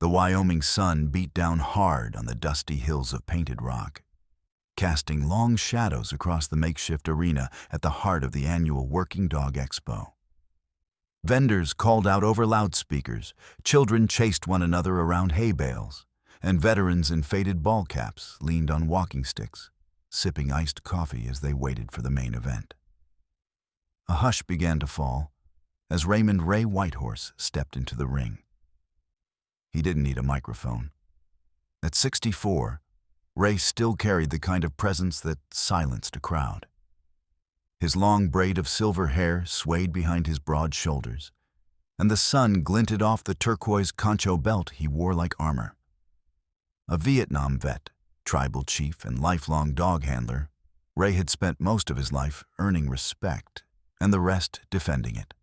The Wyoming sun beat down hard on the dusty hills of painted rock, casting long shadows across the makeshift arena at the heart of the annual Working Dog Expo. Vendors called out over loudspeakers, children chased one another around hay bales, and veterans in faded ball caps leaned on walking sticks, sipping iced coffee as they waited for the main event. A hush began to fall as Raymond Ray Whitehorse stepped into the ring. He didn't need a microphone. At 64, Ray still carried the kind of presence that silenced a crowd. His long braid of silver hair swayed behind his broad shoulders, and the sun glinted off the turquoise concho belt he wore like armor. A Vietnam vet, tribal chief, and lifelong dog handler, Ray had spent most of his life earning respect and the rest defending it.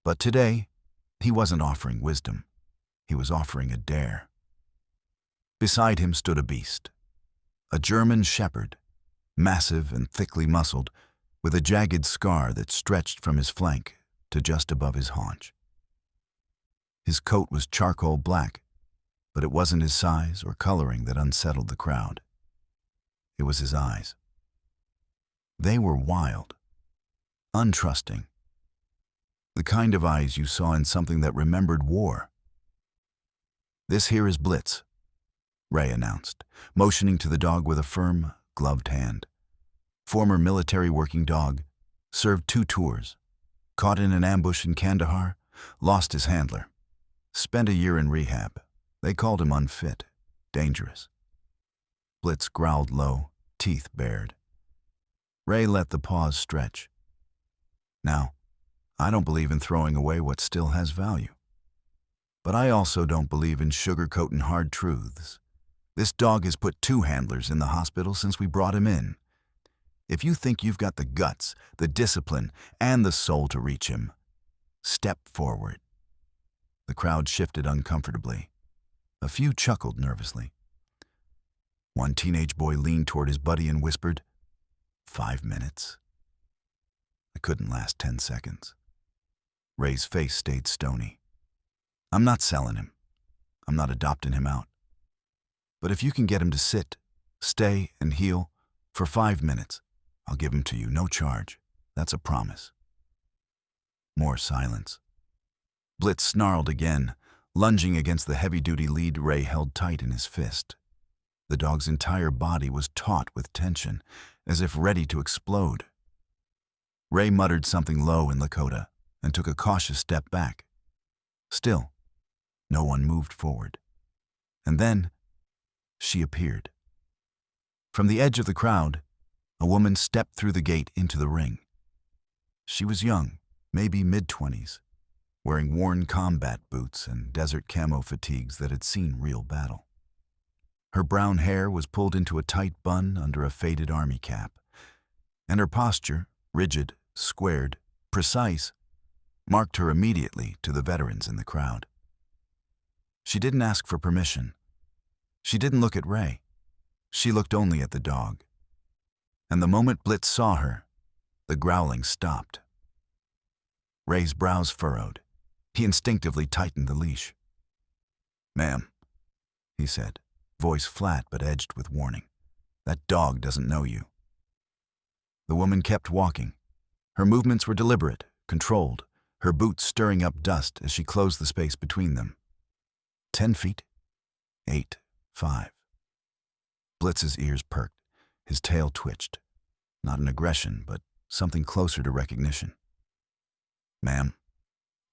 But today, he wasn't offering wisdom. He was offering a dare. Beside him stood a beast, a German shepherd, massive and thickly muscled, with a jagged scar that stretched from his flank to just above his haunch. His coat was charcoal black, but it wasn't his size or coloring that unsettled the crowd. It was his eyes. They were wild, untrusting, the kind of eyes you saw in something that remembered war. "This here is Blitz," Ray announced, motioning to the dog with a firm, gloved hand. Former military working dog, served 2 tours, caught in an ambush in Kandahar, lost his handler, spent a year in rehab. They called him unfit, dangerous. Blitz growled low, teeth bared. Ray let the pause stretch. "Now, I don't believe in throwing away what still has value. But I also don't believe in sugarcoating hard truths. This dog has put 2 handlers in the hospital since we brought him in. If you think you've got the guts, the discipline, and the soul to reach him, step forward." The crowd shifted uncomfortably. A few chuckled nervously. One teenage boy leaned toward his buddy and whispered, 5 minutes. I couldn't last 10 seconds. Ray's face stayed stony. "I'm not selling him. I'm not adopting him out. But if you can get him to sit, stay, and heal for 5 minutes, I'll give him to you, no charge. That's a promise." More silence. Blitz snarled again, lunging against the heavy-duty lead Ray held tight in his fist. The dog's entire body was taut with tension, as if ready to explode. Ray muttered something low in Lakota and took a cautious step back. Still, no one moved forward. And then, she appeared. From the edge of the crowd, a woman stepped through the gate into the ring. She was young, maybe mid-20s, wearing worn combat boots and desert camo fatigues that had seen real battle. Her brown hair was pulled into a tight bun under a faded army cap, and her posture, rigid, squared, precise, marked her immediately to the veterans in the crowd. She didn't ask for permission. She didn't look at Ray. She looked only at the dog. And the moment Blitz saw her, the growling stopped. Ray's brows furrowed. He instinctively tightened the leash. "Ma'am," he said, voice flat but edged with warning, "that dog doesn't know you." The woman kept walking. Her movements were deliberate, controlled, her boots stirring up dust as she closed the space between them. 10 feet, 8, 5. Blitz's ears perked, his tail twitched. Not an aggression, but something closer to recognition. "Ma'am,"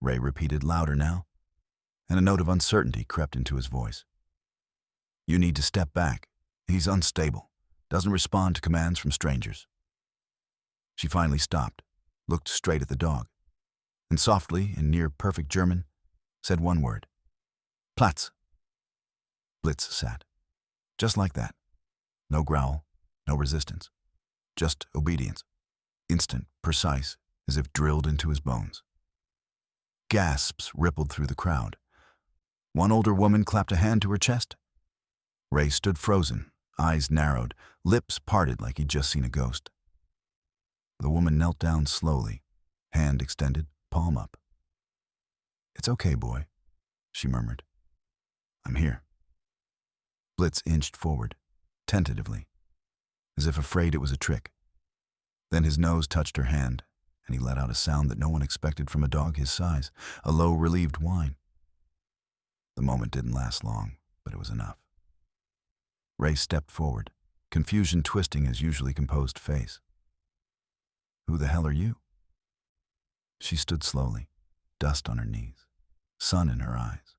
Ray repeated louder now, and a note of uncertainty crept into his voice. "You need to step back. He's unstable, doesn't respond to commands from strangers." She finally stopped, looked straight at the dog, and softly, in near-perfect German, said one word. "Platz." Blitz sat. Just like that. No growl, no resistance. Just obedience. Instant, precise, as if drilled into his bones. Gasps rippled through the crowd. One older woman clapped a hand to her chest. Ray stood frozen, eyes narrowed, lips parted like he'd just seen a ghost. The woman knelt down slowly, hand extended, palm up. "It's okay, boy," she murmured. I'm here. Blitz inched forward, tentatively, as if afraid it was a trick. Then his nose touched her hand, and he let out a sound that no one expected from a dog his size, a low, relieved whine. The moment didn't last long, but it was enough. Ray stepped forward, confusion twisting his usually composed face. Who the hell are you? She stood slowly, dust on her knees, sun in her eyes,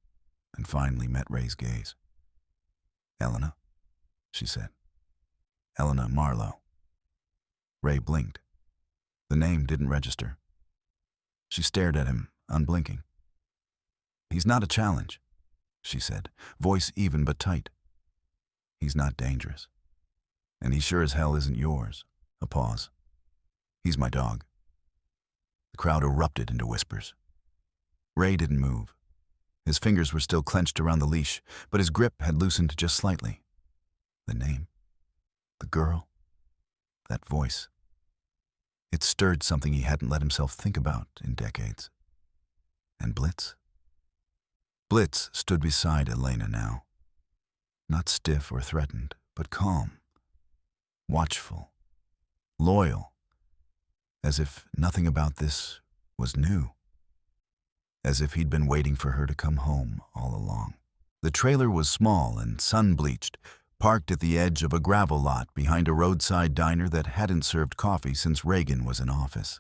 and finally met Ray's gaze. Elena, she said. Elena Marlowe. Ray blinked. The name didn't register. She stared at him, unblinking. He's not a challenge, she said, voice even but tight. He's not dangerous. And he sure as hell isn't yours. A pause. He's my dog. The crowd erupted into whispers. Ray didn't move. His fingers were still clenched around the leash, but his grip had loosened just slightly. The name, the girl, that voice. It stirred something he hadn't let himself think about in decades. And Blitz? Blitz stood beside Elena now. Not stiff or threatened, but calm, watchful, loyal, as if nothing about this was new. As if he'd been waiting for her to come home all along. The trailer was small and sun-bleached, parked at the edge of a gravel lot behind a roadside diner that hadn't served coffee since Reagan was in office.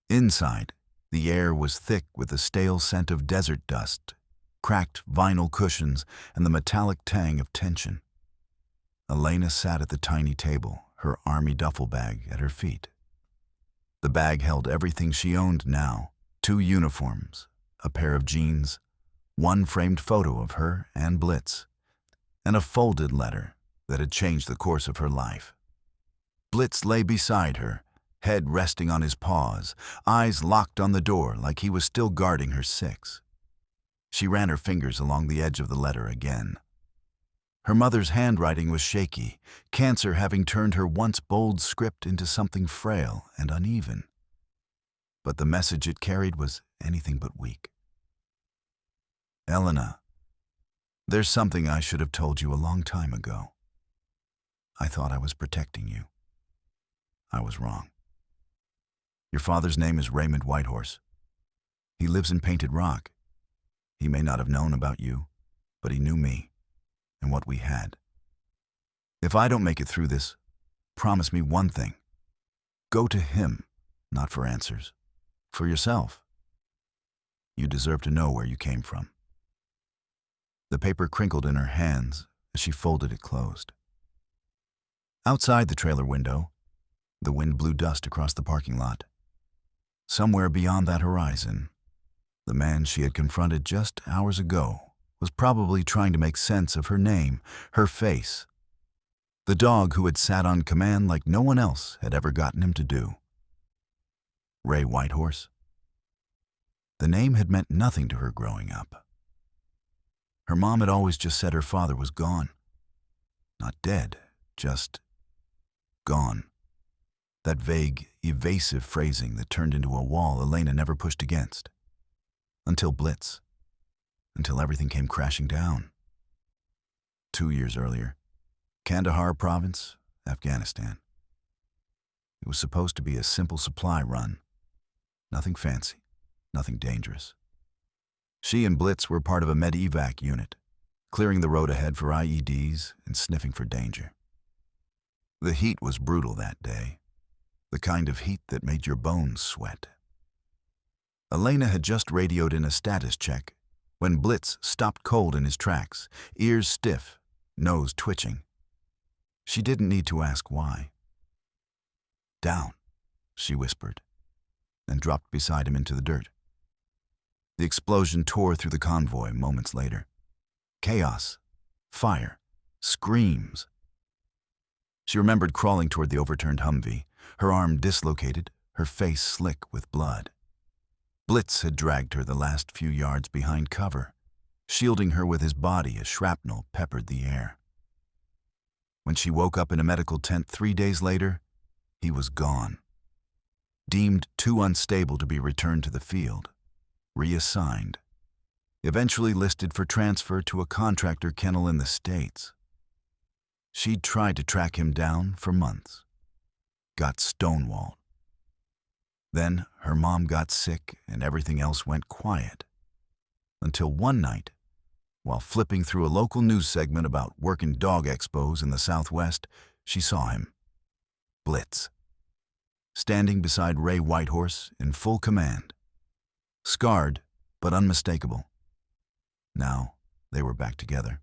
Inside, the air was thick with the stale scent of desert dust, cracked vinyl cushions, and the metallic tang of tension. Elena sat at the tiny table, her army duffel bag at her feet. The bag held everything she owned now. 2 uniforms, a pair of jeans, 1 framed photo of her and Blitz, and a folded letter that had changed the course of her life. Blitz lay beside her, head resting on his paws, eyes locked on the door like he was still guarding her 6. She ran her fingers along the edge of the letter again. Her mother's handwriting was shaky, cancer having turned her once bold script into something frail and uneven. But the message it carried was anything but weak. Elena, there's something I should have told you a long time ago. I thought I was protecting you. I was wrong. Your father's name is Raymond Whitehorse. He lives in Painted Rock. He may not have known about you, but he knew me and what we had. If I don't make it through this, promise me one thing. Go to him, not for answers. For yourself. You deserve to know where you came from. The paper crinkled in her hands as she folded it closed. Outside the trailer window, the wind blew dust across the parking lot. Somewhere beyond that horizon, the man she had confronted just hours ago was probably trying to make sense of her name, her face. The dog who had sat on command like no one else had ever gotten him to do. Ray Whitehorse. The name had meant nothing to her growing up. Her mom had always just said her father was gone. Not dead, just gone. That vague, evasive phrasing that turned into a wall Elena never pushed against. Until Blitz. Until everything came crashing down. 2 years earlier, Kandahar province, Afghanistan. It was supposed to be a simple supply run. Nothing fancy, nothing dangerous. She and Blitz were part of a med-evac unit, clearing the road ahead for IEDs and sniffing for danger. The heat was brutal that day, the kind of heat that made your bones sweat. Elena had just radioed in a status check when Blitz stopped cold in his tracks, ears stiff, nose twitching. She didn't need to ask why. Down, she whispered, and dropped beside him into the dirt. The explosion tore through the convoy moments later. Chaos, fire, screams. She remembered crawling toward the overturned Humvee, her arm dislocated, her face slick with blood. Blitz had dragged her the last few yards behind cover, shielding her with his body as shrapnel peppered the air. When she woke up in a medical tent 3 days later, he was gone. Deemed too unstable to be returned to the field, reassigned. eventually listed for transfer to a contractor kennel in the States. She'd tried to track him down for months, got stonewalled. Then her mom got sick and everything else went quiet. Until one night, while flipping through a local news segment about working dog expos in the Southwest, she saw him, Blitz, standing beside Ray Whitehorse in full command. Scarred, but unmistakable. Now, they were back together.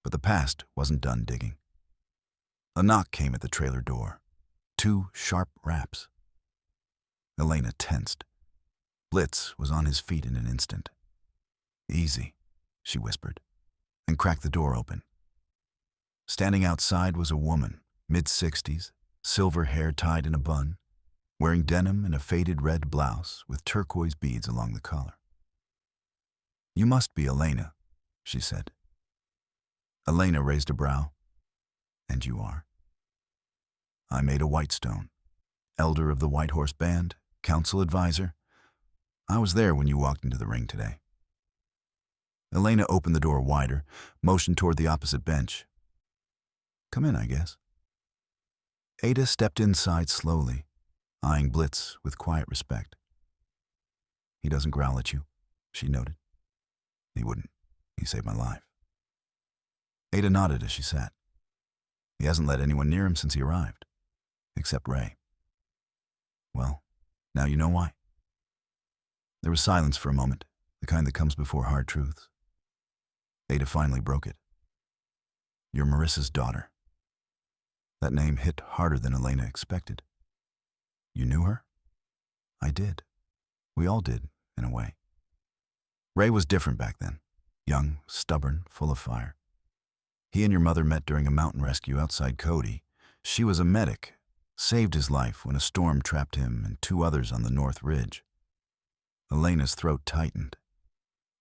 But the past wasn't done digging. A knock came at the trailer door. 2 sharp raps. Elena tensed. Blitz was on his feet in an instant. "Easy," she whispered, and cracked the door open. Standing outside was a woman, mid-60s, silver hair tied in a bun, wearing denim and a faded red blouse with turquoise beads along the collar. "You must be Elena," she said. Elena raised a brow. "And you are?" "I'm Ada Whitestone, elder of the White Horse Band, council advisor. I was there when you walked into the ring today." Elena opened the door wider, motioned toward the opposite bench. "Come in, I guess." Ada stepped inside slowly, eyeing Blitz with quiet respect. "He doesn't growl at you," she noted. "He wouldn't. He saved my life." Ada nodded as she sat. "He hasn't let anyone near him since he arrived, except Ray." "Well, now you know why." There was silence for a moment, the kind that comes before hard truths. Ada finally broke it. "You're Marissa's daughter." That name hit harder than Elena expected. "You knew her?" "I did. We all did, in a way." Ray was different back then. Young, stubborn, full of fire. He and your mother met during a mountain rescue outside Cody. She was a medic, saved his life when a storm trapped him and 2 others on the North Ridge. Elena's throat tightened.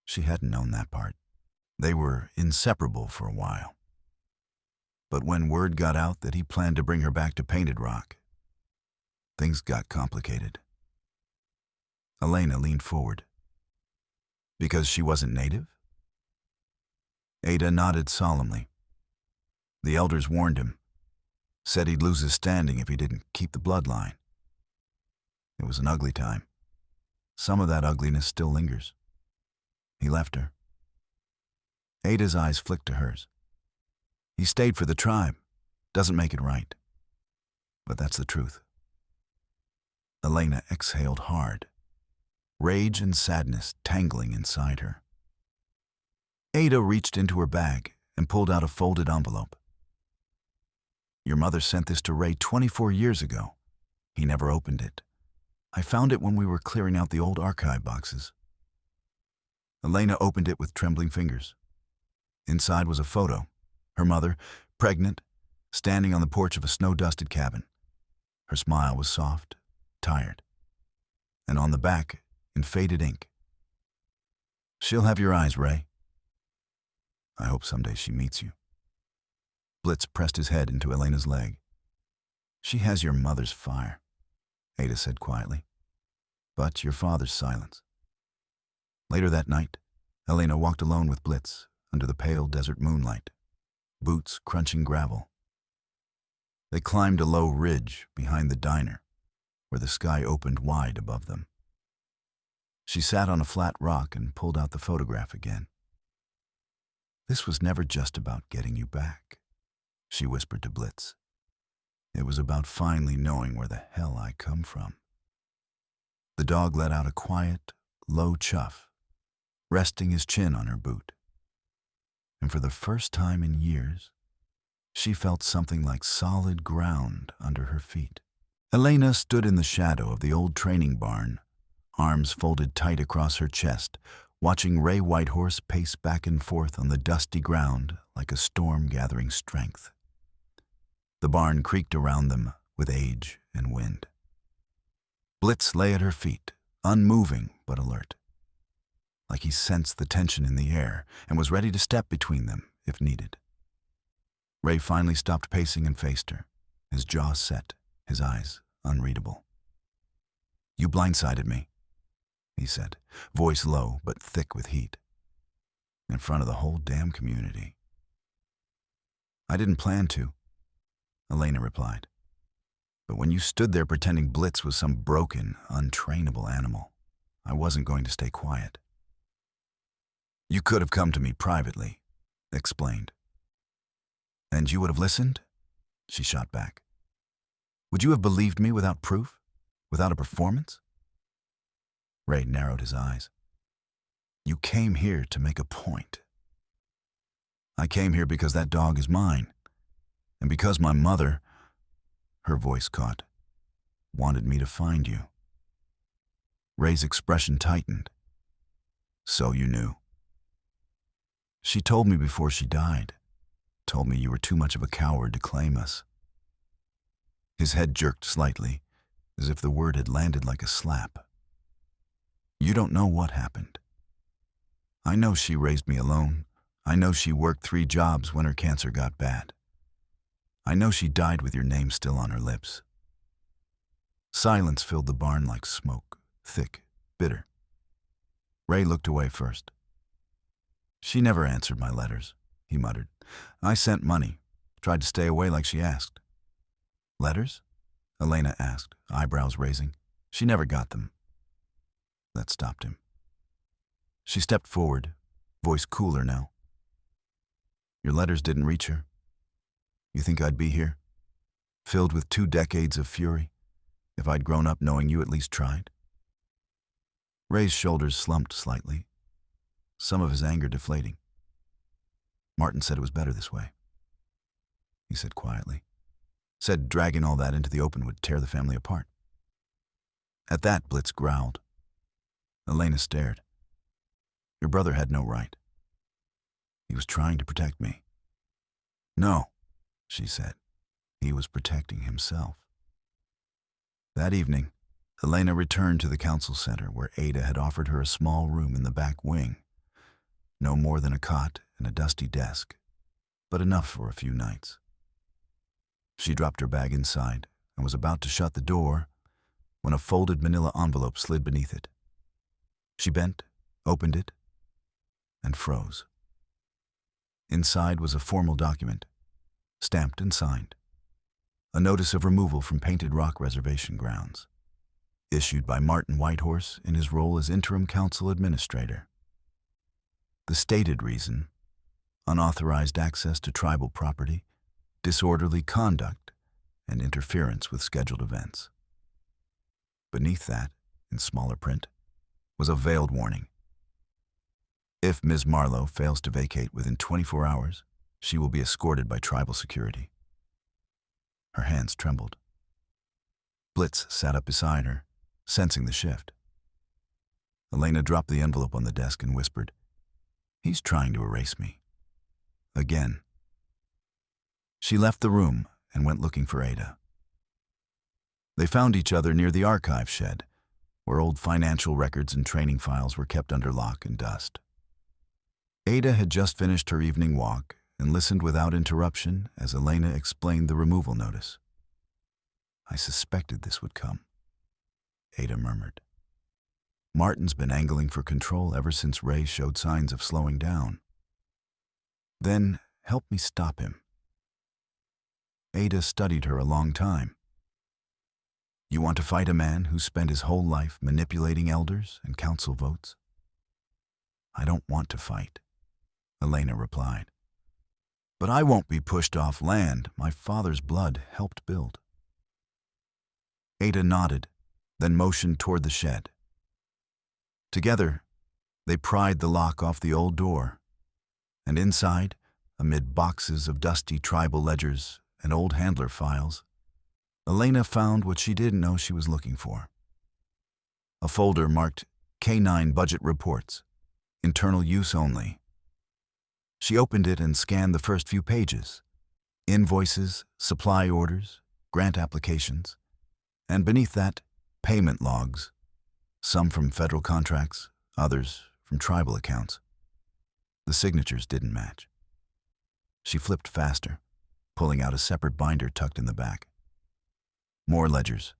She hadn't known that part. They were inseparable for a while. But when word got out that he planned to bring her back to Painted Rock, things got complicated. Elena leaned forward. "Because she wasn't native?" Ada nodded solemnly. "The elders warned him, said he'd lose his standing if he didn't keep the bloodline. It was an ugly time. Some of that ugliness still lingers. He left her." Ada's eyes flicked to hers. "He stayed for the tribe. Doesn't make it right. But that's the truth." Elena exhaled hard, rage and sadness tangling inside her. Ada reached into her bag and pulled out a folded envelope. "Your mother sent this to Ray 24 years ago. He never opened it. I found it when we were clearing out the old archive boxes." Elena opened it with trembling fingers. Inside was a photo. Her mother, pregnant, standing on the porch of a snow-dusted cabin. Her smile was soft, tired. And on the back, in faded ink, "She'll have your eyes, Ray. I hope someday she meets you." Blitz pressed his head into Elena's leg. "She has your mother's fire," Ada said quietly, "but your father's silence." Later that night, Elena walked alone with Blitz under the pale desert moonlight, boots crunching gravel. They climbed a low ridge behind the diner, where the sky opened wide above them. She sat on a flat rock and pulled out the photograph again. "This was never just about getting you back," she whispered to Blitz. "It was about finally knowing where the hell I come from." The dog let out a quiet, low chuff, resting his chin on her boot. And for the first time in years, she felt something like solid ground under her feet. Elena stood in the shadow of the old training barn, arms folded tight across her chest, watching Ray Whitehorse pace back and forth on the dusty ground like a storm gathering strength. The barn creaked around them with age and wind. Blitz lay at her feet, unmoving but alert, like he sensed the tension in the air and was ready to step between them if needed. Ray finally stopped pacing and faced her, his jaw set, his eyes unreadable. "You blindsided me." he said, voice low but thick with heat. In front of the whole damn community. I didn't plan to, Elena replied. But when you stood there pretending Blitz was some broken, untrainable animal, I wasn't going to stay quiet. You could have come to me privately, explained. And you would have listened? She shot back. Would you have believed me without proof? Without a performance? Ray narrowed his eyes. You came here to make a point. I came here because that dog is mine. And because my mother, her voice caught, wanted me to find you. Ray's expression tightened. So you knew. She told me before she died. Told me you were too much of a coward to claim us. His head jerked slightly, as if the word had landed like a slap. You don't know what happened. I know she raised me alone. I know she worked 3 jobs when her cancer got bad. I know she died with your name still on her lips. Silence filled the barn like smoke, thick, bitter. Ray looked away first. She never answered my letters, he muttered. I sent money, tried to stay away like she asked. Letters? Elena asked, eyebrows raising. She never got them. That stopped him. She stepped forward, voice cooler now. Your letters didn't reach her. You think I'd be here, filled with 2 decades of fury, if I'd grown up knowing you at least tried? Ray's shoulders slumped slightly, some of his anger deflating. Martin said it was better this way, he said quietly. Said dragging all that into the open would tear the family apart. At that, Blitz growled. Elena stared. Your brother had no right. He was trying to protect me. No, she said. He was protecting himself. That evening, Elena returned to the council center where Ada had offered her a small room in the back wing. No more than a cot and a dusty desk, but enough for a few nights. She dropped her bag inside and was about to shut the door when a folded manila envelope slid beneath it. She bent, opened it, and froze. Inside was a formal document, stamped and signed. A notice of removal from Painted Rock Reservation grounds, issued by Martin Whitehorse in his role as interim council administrator. The stated reason, unauthorized access to tribal property, disorderly conduct, and interference with scheduled events. Beneath that, in smaller print, was a veiled warning. If Ms. Marlowe fails to vacate within 24 hours, she will be escorted by tribal security. Her hands trembled. Blitz sat up beside her, sensing the shift. Elena dropped the envelope on the desk and whispered, He's trying to erase me. Again. She left the room and went looking for Ada. They found each other near the archive shed, where old financial records and training files were kept under lock and dust. Ada had just finished her evening walk and listened without interruption as Elena explained the removal notice. I suspected this would come, Ada murmured. Martin's been angling for control ever since Ray showed signs of slowing down. Then help me stop him. Ada studied her a long time. You want to fight a man who spent his whole life manipulating elders and council votes? I don't want to fight, Elena replied. But I won't be pushed off land my father's blood helped build. Ada nodded, then motioned toward the shed. Together, they pried the lock off the old door, and inside, amid boxes of dusty tribal ledgers and old handler files, Elena found what she didn't know she was looking for. A folder marked K9 Budget Reports, Internal Use Only. She opened it and scanned the first few pages, invoices, supply orders, grant applications, and beneath that, payment logs, some from federal contracts, others from tribal accounts. The signatures didn't match. She flipped faster, pulling out a separate binder tucked in the back. More ledgers,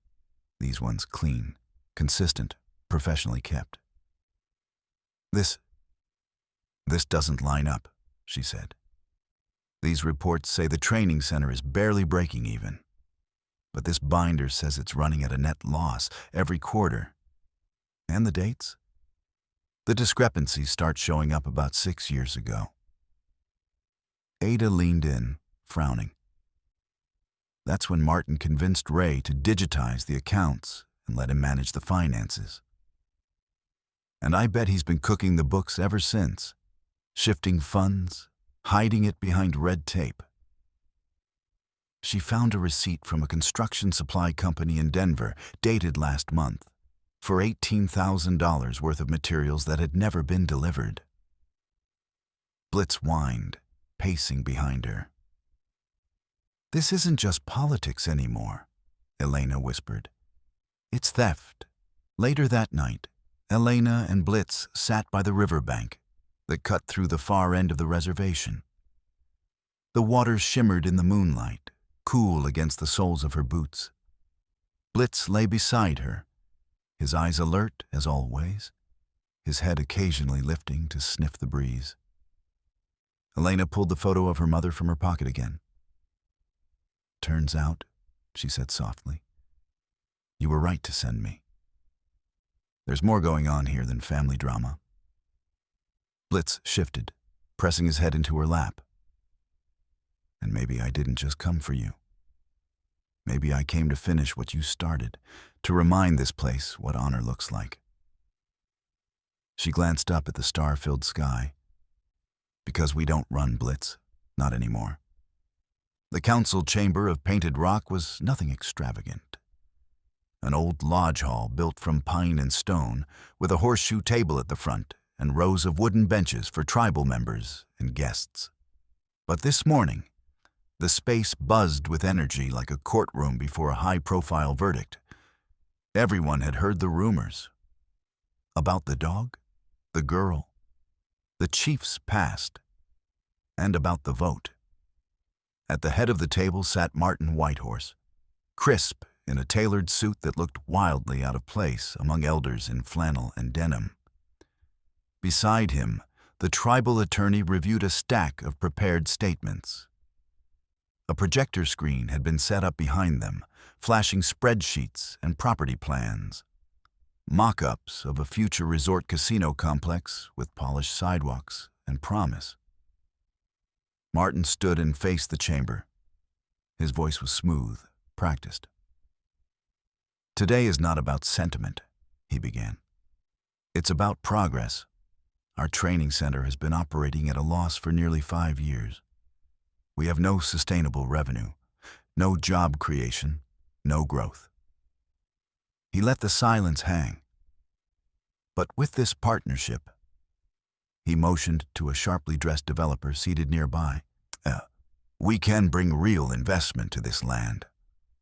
these ones clean, consistent, professionally kept. This, this doesn't line up, she said. These reports say the training center is barely breaking even. But this binder says it's running at a net loss every quarter. And the dates? The discrepancies start showing up about 6 years ago. Ada leaned in, frowning. That's when Martin convinced Ray to digitize the accounts and let him manage the finances. And I bet he's been cooking the books ever since, shifting funds, hiding it behind red tape. She found a receipt from a construction supply company in Denver, dated last month, for $18,000 worth of materials that had never been delivered. Blitz whined, pacing behind her. This isn't just politics anymore, Elena whispered. It's theft. Later that night, Elena and Blitz sat by the riverbank that cut through the far end of the reservation. The water shimmered in the moonlight, cool against the soles of her boots. Blitz lay beside her, his eyes alert as always, his head occasionally lifting to sniff the breeze. Elena pulled the photo of her mother from her pocket again. Turns out, she said softly, you were right to send me. There's more going on here than family drama. Blitz shifted, pressing his head into her lap. And maybe I didn't just come for you. Maybe I came to finish what you started, to remind this place what honor looks like. She glanced up at the star-filled sky. Because we don't run Blitz, not anymore. The council chamber of painted rock was nothing extravagant. An old lodge hall built from pine and stone, with a horseshoe table at the front and rows of wooden benches for tribal members and guests. But this morning, the space buzzed with energy like a courtroom before a high-profile verdict. Everyone had heard the rumors. About the dog, the girl, the chief's past, and about the vote. At the head of the table sat Martin Whitehorse, crisp in a tailored suit that looked wildly out of place among elders in flannel and denim. Beside him, the tribal attorney reviewed a stack of prepared statements. A projector screen had been set up behind them, flashing spreadsheets and property plans. Mock-ups of a future resort casino complex with polished sidewalks and promise. Martin stood and faced the chamber. His voice was smooth, practiced. Today is not about sentiment, he began. It's about progress. Our training center has been operating at a loss for nearly 5 years. We have no sustainable revenue, no job creation, no growth. He let the silence hang. But with this partnership, he motioned to a sharply dressed developer seated nearby, we can bring real investment to this land.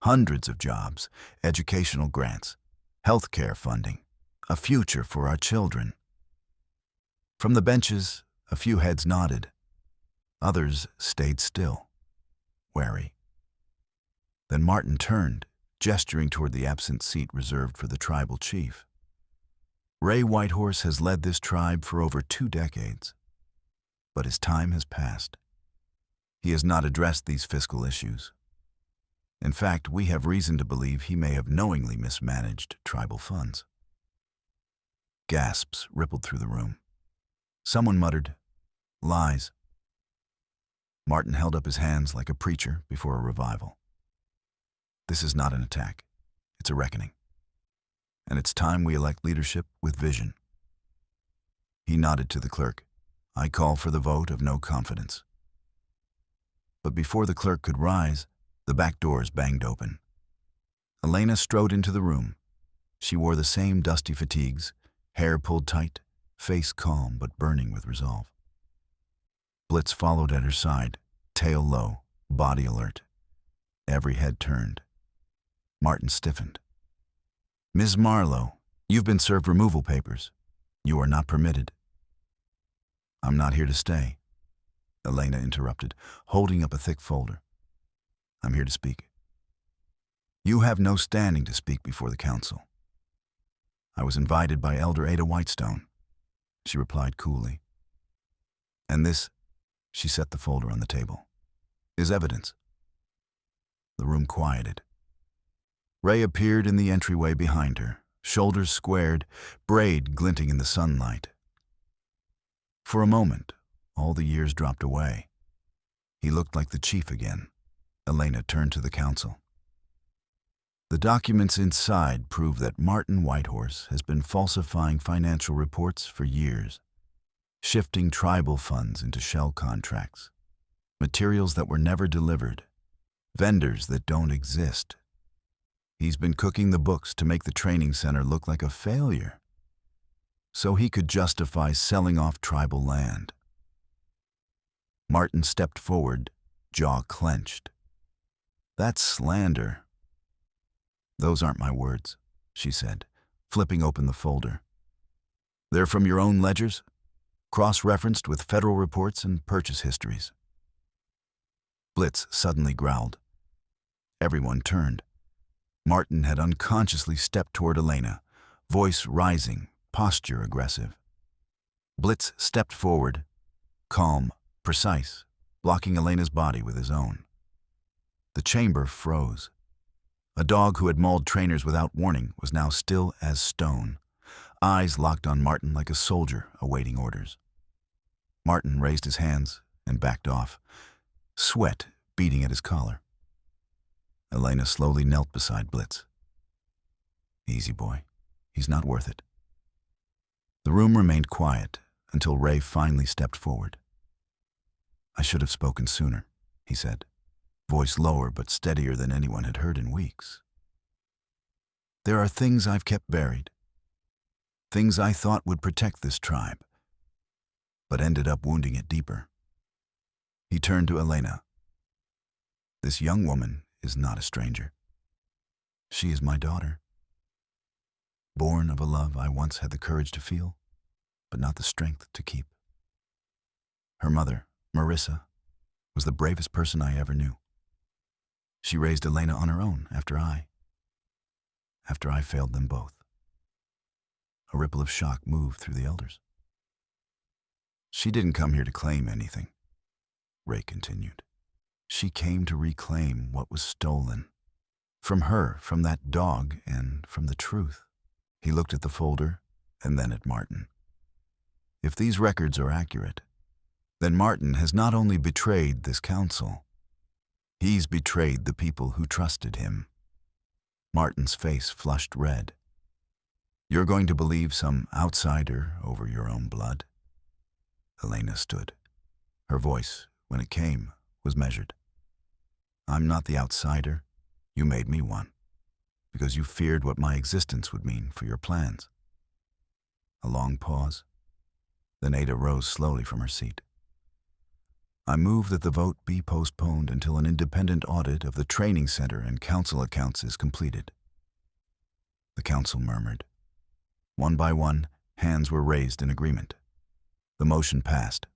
Hundreds of jobs, educational grants, healthcare funding, a future for our children. From the benches, a few heads nodded. Others stayed still, wary. Then Martin turned, gesturing toward the absent seat reserved for the tribal chief. Ray Whitehorse has led this tribe for over 2 decades, but his time has passed. He has not addressed these fiscal issues. In fact, we have reason to believe he may have knowingly mismanaged tribal funds. Gasps rippled through the room. Someone muttered, "Lies." Martin held up his hands like a preacher before a revival. This is not an attack. It's a reckoning. And it's time we elect leadership with vision. He nodded to the clerk. I call for the vote of no confidence. But before the clerk could rise, the back doors banged open. Elena strode into the room. She wore the same dusty fatigues, hair pulled tight, face calm but burning with resolve. Blitz followed at her side, tail low, body alert. Every head turned. Martin stiffened. Ms. Marlowe, you've been served removal papers. You are not permitted. I'm not here to stay, Elena interrupted, holding up a thick folder. I'm here to speak. You have no standing to speak before the council. I was invited by Elder Ada Whitestone. she replied coolly. And this, she set the folder on the table, is evidence. The room quieted. Ray appeared in the entryway behind her, shoulders squared, braid glinting in the sunlight. For a moment, all the years dropped away. He looked like the chief again. Elena turned to the council. The documents inside prove that Martin Whitehorse has been falsifying financial reports for years, shifting tribal funds into shell contracts, materials that were never delivered, vendors that don't exist. He's been cooking the books to make the training center look like a failure, so he could justify selling off tribal land. Martin stepped forward, jaw clenched. That's slander. Those aren't my words, she said, flipping open the folder. They're from your own ledgers, cross-referenced with federal reports and purchase histories. Blitz suddenly growled. Everyone turned. Martin had unconsciously stepped toward Elena, voice rising, posture aggressive. Blitz stepped forward, calm, precise, blocking Elena's body with his own. The chamber froze. A dog who had mauled trainers without warning was now still as stone, eyes locked on Martin like a soldier awaiting orders. Martin raised his hands and backed off, sweat beading at his collar. Elena slowly knelt beside Blitz. Easy, boy. He's not worth it. The room remained quiet until Ray finally stepped forward. I should have spoken sooner, he said, voice lower but steadier than anyone had heard in weeks. There are things I've kept buried, things I thought would protect this tribe, but ended up wounding it deeper. He turned to Elena. This young woman is not a stranger. She is my daughter, born of a love I once had the courage to feel, but not the strength to keep. Her mother, Marissa, was the bravest person I ever knew. She raised Elena on her own after I failed them both. A ripple of shock moved through the elders. She didn't come here to claim anything, Ray continued. She came to reclaim what was stolen. From her, from that dog, and from the truth. He looked at the folder and then at Martin. If these records are accurate, then Martin has not only betrayed this council, he's betrayed the people who trusted him. Martin's face flushed red. You're going to believe some outsider over your own blood? Elena stood. Her voice, when it came, was measured. I'm not the outsider. You made me one, because you feared what my existence would mean for your plans. A long pause. Then Ada rose slowly from her seat. I move that the vote be postponed until an independent audit of the training center and council accounts is completed. The council murmured. One by one, hands were raised in agreement. The motion passed.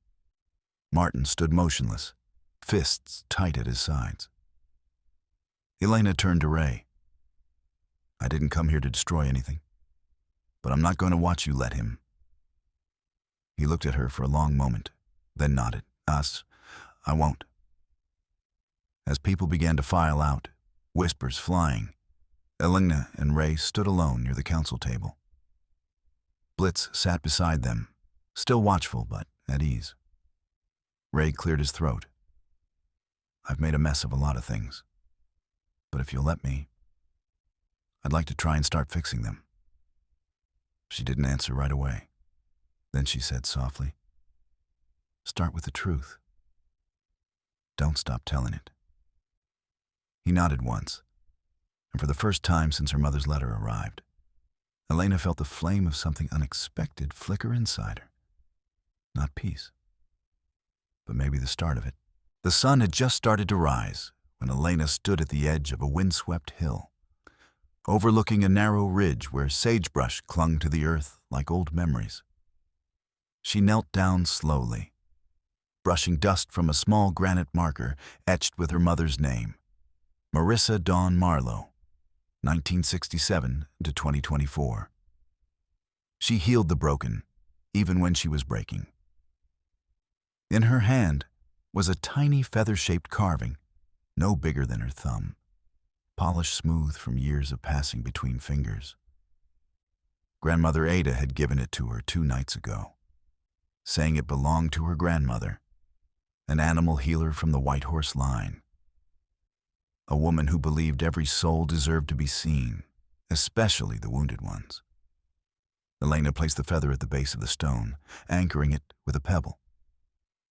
Martin stood motionless, fists tight at his sides. Elena turned to Ray. I didn't come here to destroy anything, but I'm not going to watch you let him. He looked at her for a long moment, then nodded. Us. I won't. As people began to file out, whispers flying, Elena and Ray stood alone near the council table. Blitz sat beside them, still watchful but at ease. Ray cleared his throat. I've made a mess of a lot of things, but if you'll let me, I'd like to try and start fixing them. She didn't answer right away. Then she said softly, Start with the truth. Don't stop telling it. He nodded once, and for the first time since her mother's letter arrived, Elena felt the flame of something unexpected flicker inside her. Not peace, but maybe the start of it. The sun had just started to rise when Elena stood at the edge of a windswept hill, overlooking a narrow ridge where sagebrush clung to the earth like old memories. She knelt down slowly, brushing dust from a small granite marker etched with her mother's name, Marissa Dawn Marlowe, 1967 to 2024. She healed the broken, even when she was breaking. In her hand was a tiny feather-shaped carving, no bigger than her thumb, polished smooth from years of passing between fingers. Grandmother Ada had given it to her 2 nights ago, saying it belonged to her grandmother, an animal healer from the White Horse line, a woman who believed every soul deserved to be seen, especially the wounded ones. Elena placed the feather at the base of the stone, anchoring it with a pebble.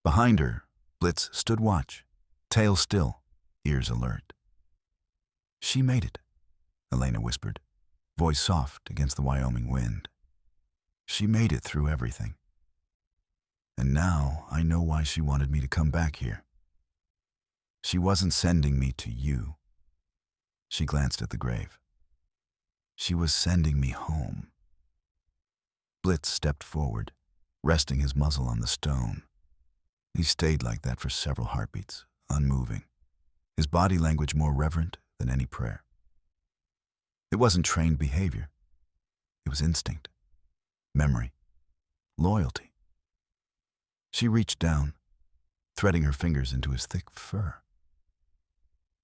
Behind her, Blitz stood watch, tail still, ears alert. "She made it," Elena whispered, voice soft against the Wyoming wind. "She made it through everything. And now I know why she wanted me to come back here. She wasn't sending me to you." She glanced at the grave. "She was sending me home." Blitz stepped forward, resting his muzzle on the stone. He stayed like that for several heartbeats, unmoving, his body language more reverent than any prayer. It wasn't trained behavior. It was instinct, memory, loyalty. She reached down, threading her fingers into his thick fur.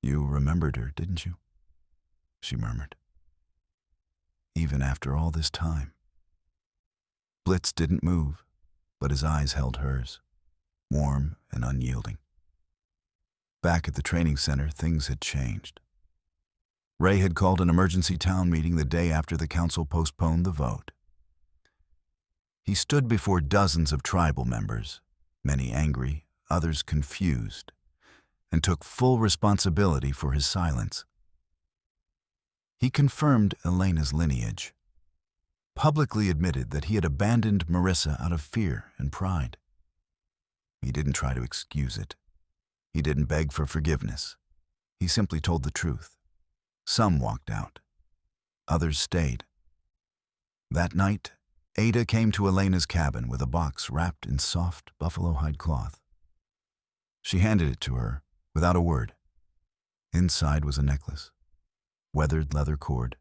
"You remembered her, didn't you?" she murmured. "Even after all this time." Blitz didn't move, but his eyes held hers, warm and unyielding. Back at the training center, things had changed. Ray had called an emergency town meeting the day after the council postponed the vote. He stood before dozens of tribal members, many angry, others confused, and took full responsibility for his silence. He confirmed Elena's lineage, publicly admitted that he had abandoned Marissa out of fear and pride. He didn't try to excuse it. He didn't beg for forgiveness. He simply told the truth. Some walked out. Others stayed. That night, Ada came to Elena's cabin with a box wrapped in soft buffalo hide cloth. She handed it to her without a word. Inside was a necklace, weathered leather cord,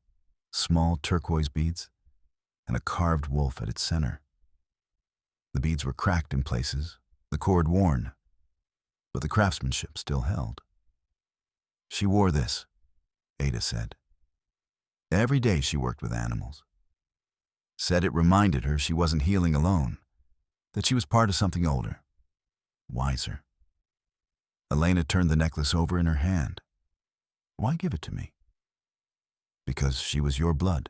small turquoise beads, and a carved wolf at its center. The beads were cracked in places, the cord worn, but the craftsmanship still held. "She wore this," Ada said. "Every day she worked with animals. Said it reminded her she wasn't healing alone, that she was part of something older, wiser." Elena turned the necklace over in her hand. "Why give it to me?" "Because she was your blood.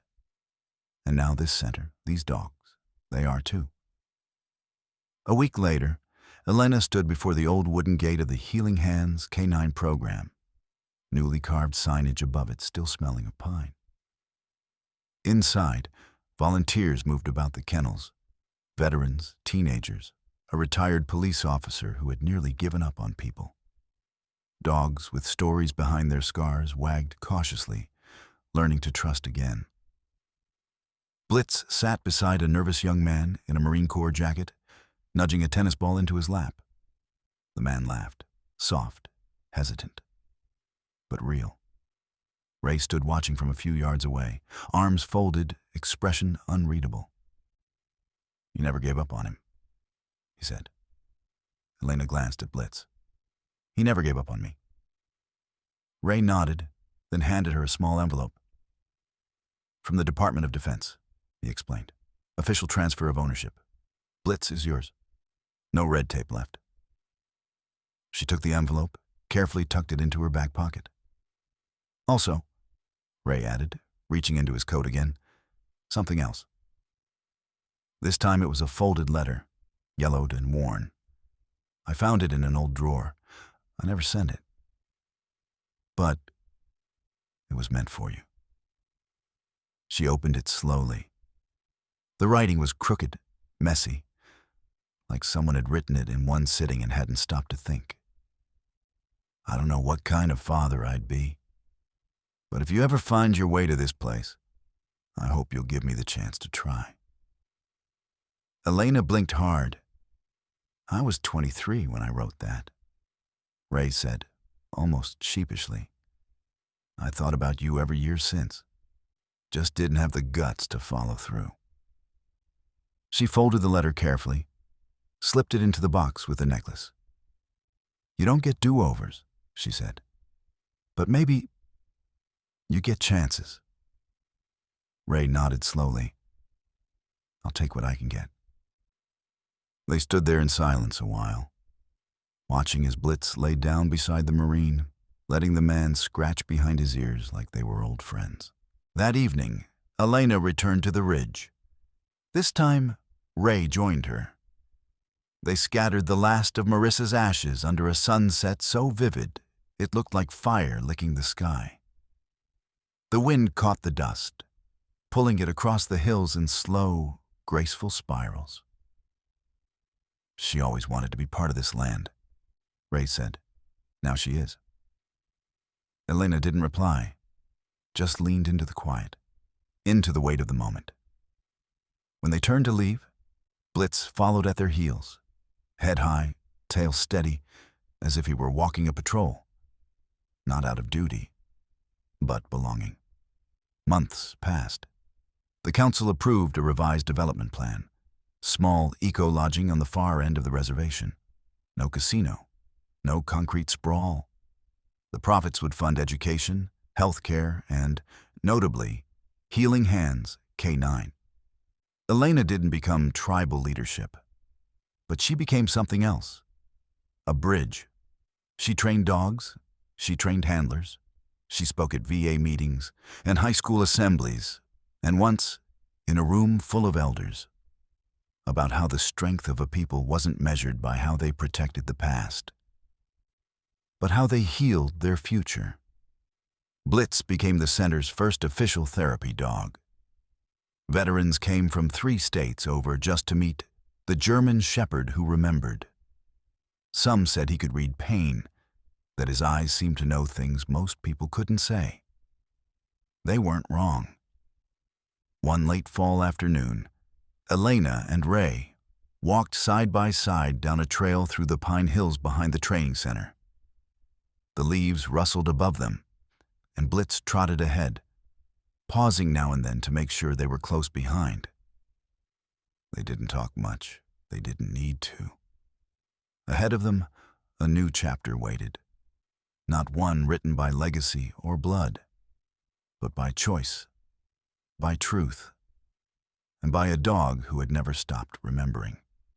And now this center, these dogs, they are too." A week later, Elena stood before the old wooden gate of the Healing Hands Canine Program, newly carved signage above it still smelling of pine. Inside, volunteers moved about the kennels, veterans, teenagers, a retired police officer who had nearly given up on people. Dogs with stories behind their scars wagged cautiously, learning to trust again. Blitz sat beside a nervous young man in a Marine Corps jacket, nudging a tennis ball into his lap. The man laughed, soft, hesitant, but real. Ray stood watching from a few yards away, arms folded, expression unreadable. "You never gave up on him," he said. Elena glanced at Blitz. "He never gave up on me." Ray nodded, then handed her a small envelope. "From the Department of Defense," he explained. "Official transfer of ownership. Blitz is yours. No red tape left." She took the envelope, carefully tucked it into her back pocket. "Also," Ray added, reaching into his coat again, "something else." This time it was a folded letter, yellowed and worn. "I found it in an old drawer. I never sent it. But it was meant for you." She opened it slowly. The writing was crooked, messy, like someone had written it in one sitting and hadn't stopped to think. "I don't know what kind of father I'd be, but if you ever find your way to this place, I hope you'll give me the chance to try." Elena blinked hard. "I was 23 when I wrote that," Ray said, almost sheepishly. "I thought about you every year since. Just didn't have the guts to follow through." She folded the letter carefully, slipped it into the box with the necklace. "You don't get do-overs," she said. "But maybe you get chances." Ray nodded slowly. "I'll take what I can get." They stood there in silence a while, watching as Blitz laid down beside the Marine, letting the man scratch behind his ears like they were old friends. That evening, Elena returned to the ridge. This time, Ray joined her. They scattered the last of Marissa's ashes under a sunset so vivid it looked like fire licking the sky. The wind caught the dust, pulling it across the hills in slow, graceful spirals. "She always wanted to be part of this land," Ray said. "Now she is." Elena didn't reply, just leaned into the quiet, into the weight of the moment. When they turned to leave, Blitz followed at their heels, head high, tail steady, as if he were walking a patrol. Not out of duty, but belonging. Months passed. The council approved a revised development plan. Small eco-lodging on the far end of the reservation. No casino. No concrete sprawl. The profits would fund education, healthcare, and, notably, Healing Hands K9. Elena didn't become tribal leadership, but she became something else. A bridge. She trained dogs. She trained handlers. She spoke at VA meetings and high school assemblies, and once, in a room full of elders, about how the strength of a people wasn't measured by how they protected the past, but how they healed their future. Blitz became the center's first official therapy dog. Veterans came from 3 states over just to meet the German shepherd who remembered. Some said he could read pain, that his eyes seemed to know things most people couldn't say. They weren't wrong. One late fall afternoon, Elena and Ray walked side by side down a trail through the pine hills behind the training center. The leaves rustled above them, and Blitz trotted ahead, pausing now and then to make sure they were close behind. They didn't talk much. They didn't need to. Ahead of them, a new chapter waited. Not one written by legacy or blood, but by choice, by truth, and by a dog who had never stopped remembering.